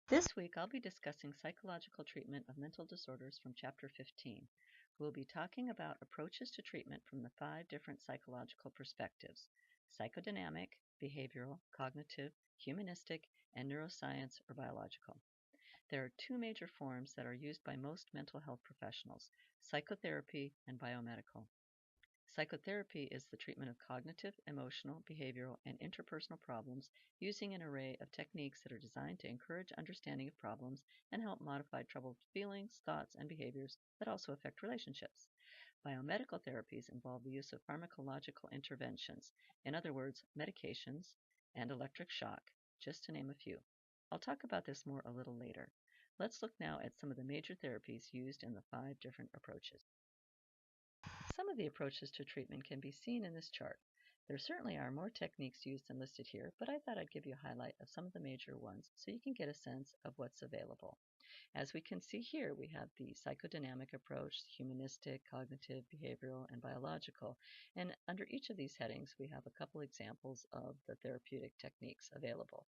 This week, I'll be discussing psychological treatment of mental disorders from Chapter 15. We'll be talking about approaches to treatment from the 5 different psychological perspectives: psychodynamic, behavioral, cognitive, humanistic, and neuroscience or biological. There are 2 major forms that are used by most mental health professionals: psychotherapy and biomedical. Psychotherapy is the treatment of cognitive, emotional, behavioral, and interpersonal problems using an array of techniques that are designed to encourage understanding of problems and help modify troubled feelings, thoughts, and behaviors that also affect relationships. Biomedical therapies involve the use of pharmacological interventions, in other words, medications and electric shock, just to name a few. I'll talk about this more a little later. Let's look now at some of the major therapies used in the 5 different approaches. Some of the approaches to treatment can be seen in this chart. There certainly are more techniques used than listed here, but I thought I'd give you a highlight of some of the major ones so you can get a sense of what's available. As we can see here, we have the psychodynamic approach, humanistic, cognitive, behavioral, and biological. And under each of these headings, we have a couple examples of the therapeutic techniques available.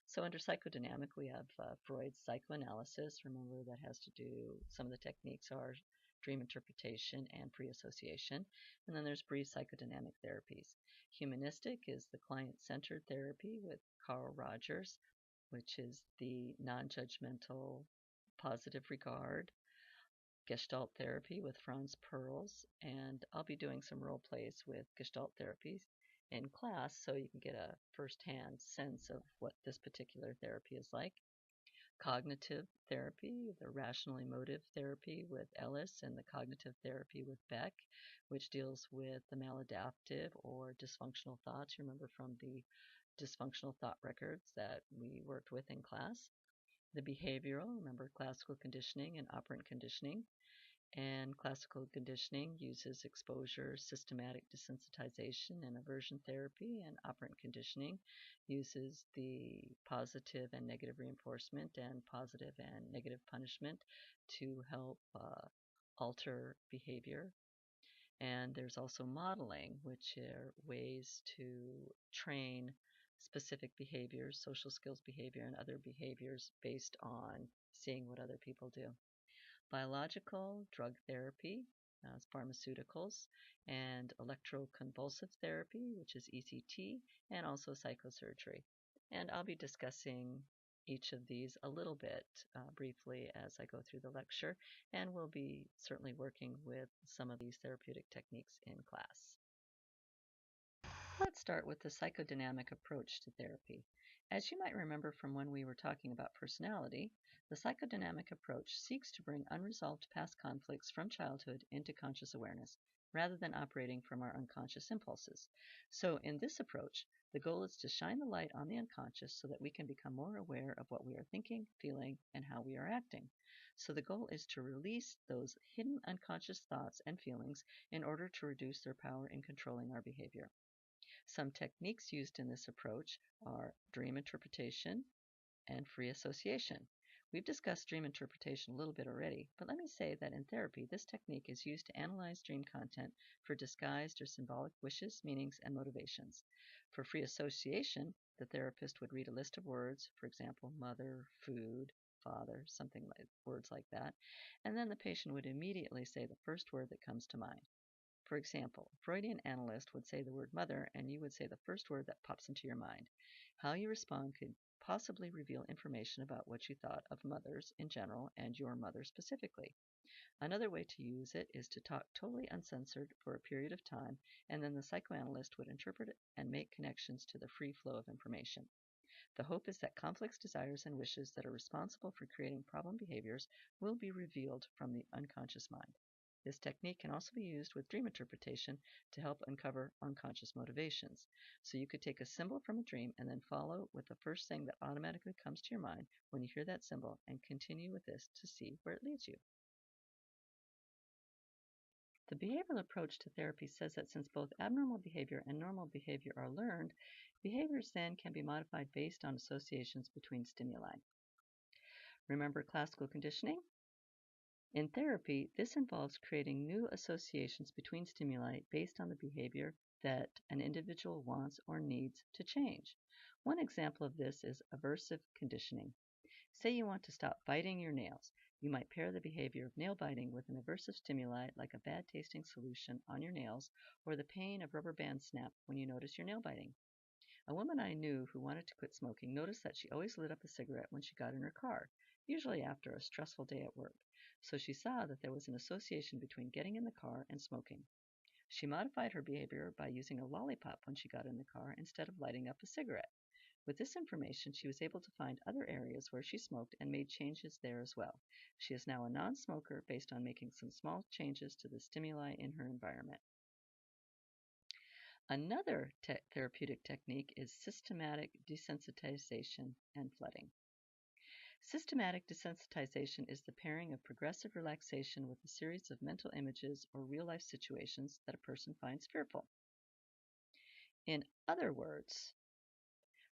So under psychodynamic, we have Freud's psychoanalysis. Remember, that has to do, some of the techniques are dream interpretation and free association. And then there's brief psychodynamic therapies. Humanistic is the client-centered therapy with Carl Rogers, which is the non-judgmental positive regard. Gestalt therapy with Franz Perls, and I'll be doing some role plays with Gestalt therapies in class so you can get a first-hand sense of what this particular therapy is like. Cognitive therapy, the rational emotive therapy with Ellis, and the cognitive therapy with Beck, which deals with the maladaptive or dysfunctional thoughts. You remember from the dysfunctional thought records that we worked with in class. The behavioral, remember classical conditioning and operant conditioning. And classical conditioning uses exposure, systematic desensitization, and aversion therapy, and operant conditioning uses the positive and negative reinforcement and positive and negative punishment to help alter behavior. And there's also modeling, which are ways to train specific behaviors, social skills behavior, and other behaviors based on seeing what other people do. Biological, drug therapy, pharmaceuticals, and electroconvulsive therapy, which is ECT, and also psychosurgery. And I'll be discussing each of these a little bit briefly as I go through the lecture, and we'll be certainly working with some of these therapeutic techniques in class. Let's start with the psychodynamic approach to therapy. As you might remember from when we were talking about personality, the psychodynamic approach seeks to bring unresolved past conflicts from childhood into conscious awareness, rather than operating from our unconscious impulses. So in this approach, the goal is to shine the light on the unconscious so that we can become more aware of what we are thinking, feeling, and how we are acting. So the goal is to release those hidden unconscious thoughts and feelings in order to reduce their power in controlling our behavior. Some techniques used in this approach are dream interpretation and free association. We've discussed dream interpretation a little bit already, but let me say that in therapy, this technique is used to analyze dream content for disguised or symbolic wishes, meanings, and motivations. For free association, the therapist would read a list of words, for example, mother, food, father, something like words like that, and then the patient would immediately say the first word that comes to mind. For example, a Freudian analyst would say the word mother, and you would say the first word that pops into your mind. How you respond could possibly reveal information about what you thought of mothers in general and your mother specifically. Another way to use it is to talk totally uncensored for a period of time, and then the psychoanalyst would interpret it and make connections to the free flow of information. The hope is that complex desires and wishes that are responsible for creating problem behaviors will be revealed from the unconscious mind. This technique can also be used with dream interpretation to help uncover unconscious motivations. So you could take a symbol from a dream and then follow with the first thing that automatically comes to your mind when you hear that symbol and continue with this to see where it leads you. The behavioral approach to therapy says that since both abnormal behavior and normal behavior are learned, behaviors then can be modified based on associations between stimuli. Remember classical conditioning? In therapy, this involves creating new associations between stimuli based on the behavior that an individual wants or needs to change. One example of this is aversive conditioning. Say you want to stop biting your nails. You might pair the behavior of nail biting with an aversive stimuli like a bad tasting solution on your nails or the pain of rubber band snap when you notice your nail biting. A woman I knew who wanted to quit smoking noticed that she always lit up a cigarette when she got in her car, usually after a stressful day at work. So she saw that there was an association between getting in the car and smoking. She modified her behavior by using a lollipop when she got in the car instead of lighting up a cigarette. With this information, she was able to find other areas where she smoked and made changes there as well. She is now a non-smoker based on making some small changes to the stimuli in her environment. Another therapeutic technique is systematic desensitization and flooding. Systematic desensitization is the pairing of progressive relaxation with a series of mental images or real-life situations that a person finds fearful. In other words,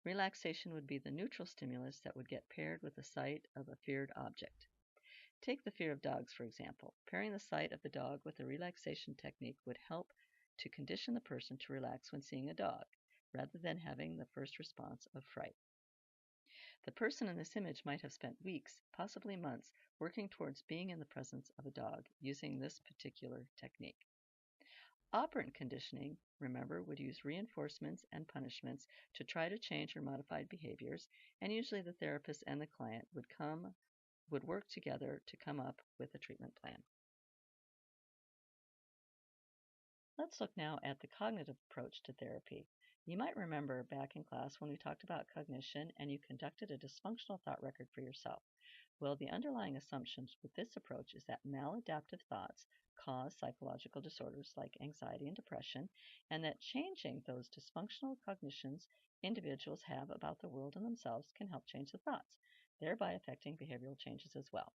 relaxation would be the neutral stimulus that would get paired with the sight of a feared object. Take the fear of dogs, for example. Pairing the sight of the dog with a relaxation technique would help to condition the person to relax when seeing a dog, rather than having the first response of fright. The person in this image might have spent weeks, possibly months, working towards being in the presence of a dog using this particular technique. Operant conditioning, remember, would use reinforcements and punishments to try to change or modify behaviors, and usually the therapist and the client would work together to come up with a treatment plan. Let's look now at the cognitive approach to therapy. You might remember back in class when we talked about cognition and you conducted a dysfunctional thought record for yourself. Well, the underlying assumptions with this approach is that maladaptive thoughts cause psychological disorders like anxiety and depression, and that changing those dysfunctional cognitions individuals have about the world and themselves can help change the thoughts, thereby affecting behavioral changes as well.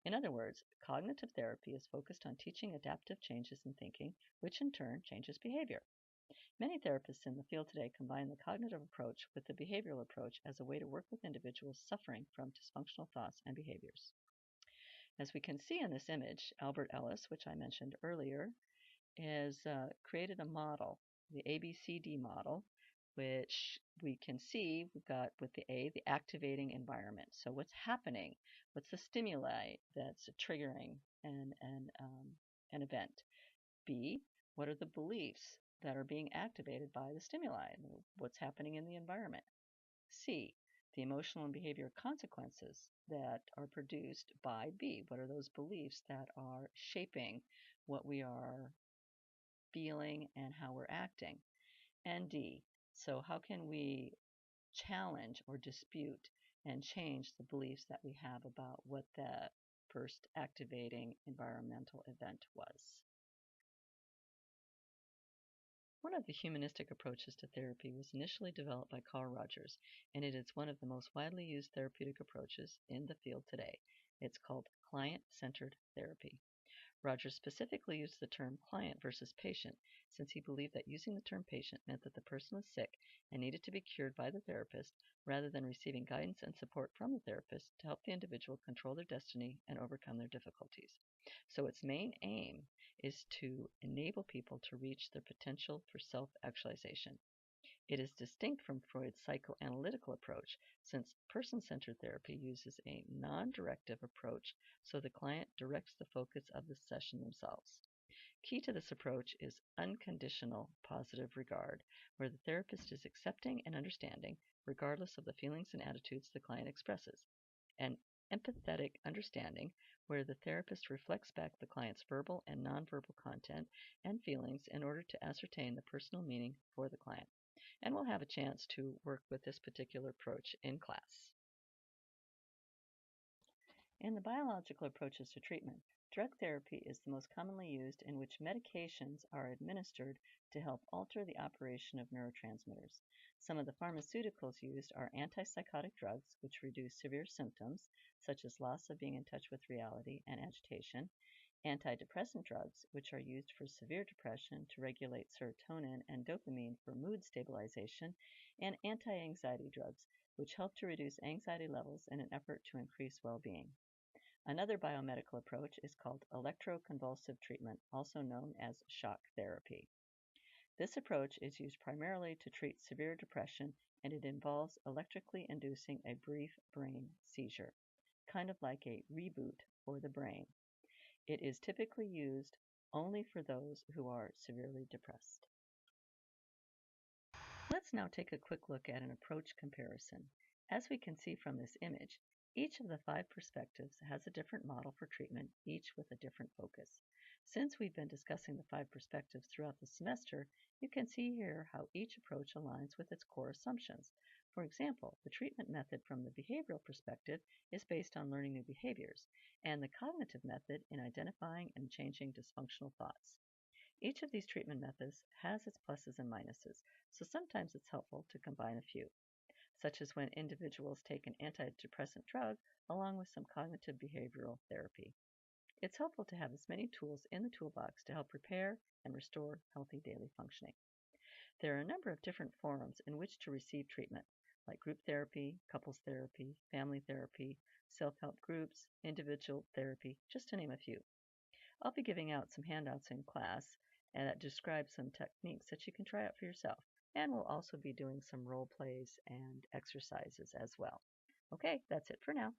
In other words, cognitive therapy is focused on teaching adaptive changes in thinking, which in turn changes behavior. Many therapists in the field today combine the cognitive approach with the behavioral approach as a way to work with individuals suffering from dysfunctional thoughts and behaviors. As we can see in this image, Albert Ellis, which I mentioned earlier, has created a model, the ABCD model, which we can see we've got with the A, the activating environment. So what's happening? What's the stimuli that's triggering an event? B, what are the beliefs that are being activated by the stimuli? What's happening in the environment? C, the emotional and behavior consequences that are produced by B. What are those beliefs that are shaping what we are feeling and how we're acting? And D, so how can we challenge or dispute and change the beliefs that we have about what that first activating environmental event was? One of the humanistic approaches to therapy was initially developed by Carl Rogers, and it is one of the most widely used therapeutic approaches in the field today. It's called client-centered therapy. Rogers specifically used the term client versus patient, since he believed that using the term patient meant that the person was sick and needed to be cured by the therapist, rather than receiving guidance and support from the therapist to help the individual control their destiny and overcome their difficulties. So its main aim is to enable people to reach their potential for self-actualization. It is distinct from Freud's psychoanalytical approach, since person-centered therapy uses a non-directive approach, so the client directs the focus of the session themselves. Key to this approach is unconditional positive regard, where the therapist is accepting and understanding, regardless of the feelings and attitudes the client expresses, and empathetic understanding, where the therapist reflects back the client's verbal and nonverbal content and feelings in order to ascertain the personal meaning for the client. And we'll have a chance to work with this particular approach in class. In the biological approaches to treatment, drug therapy is the most commonly used, in which medications are administered to help alter the operation of neurotransmitters. Some of the pharmaceuticals used are antipsychotic drugs, which reduce severe symptoms, such as loss of being in touch with reality and agitation, antidepressant drugs, which are used for severe depression to regulate serotonin and dopamine for mood stabilization, and anti-anxiety drugs, which help to reduce anxiety levels in an effort to increase well-being. Another biomedical approach is called electroconvulsive treatment, also known as shock therapy. This approach is used primarily to treat severe depression, and it involves electrically inducing a brief brain seizure. kind of like a reboot for the brain. It is typically used only for those who are severely depressed. Let's now take a quick look at an approach comparison. As we can see from this image, each of the 5 perspectives has a different model for treatment, each with a different focus. Since we've been discussing the 5 perspectives throughout the semester, you can see here how each approach aligns with its core assumptions. For example, the treatment method from the behavioral perspective is based on learning new behaviors, and the cognitive method in identifying and changing dysfunctional thoughts. Each of these treatment methods has its pluses and minuses, so sometimes it's helpful to combine a few, such as when individuals take an antidepressant drug along with some cognitive behavioral therapy. It's helpful to have as many tools in the toolbox to help repair and restore healthy daily functioning. There are a number of different forums in which to receive treatment, like group therapy, couples therapy, family therapy, self-help groups, individual therapy, just to name a few. I'll be giving out some handouts in class and that describe some techniques that you can try out for yourself. And we'll also be doing some role plays and exercises as well. Okay, that's it for now.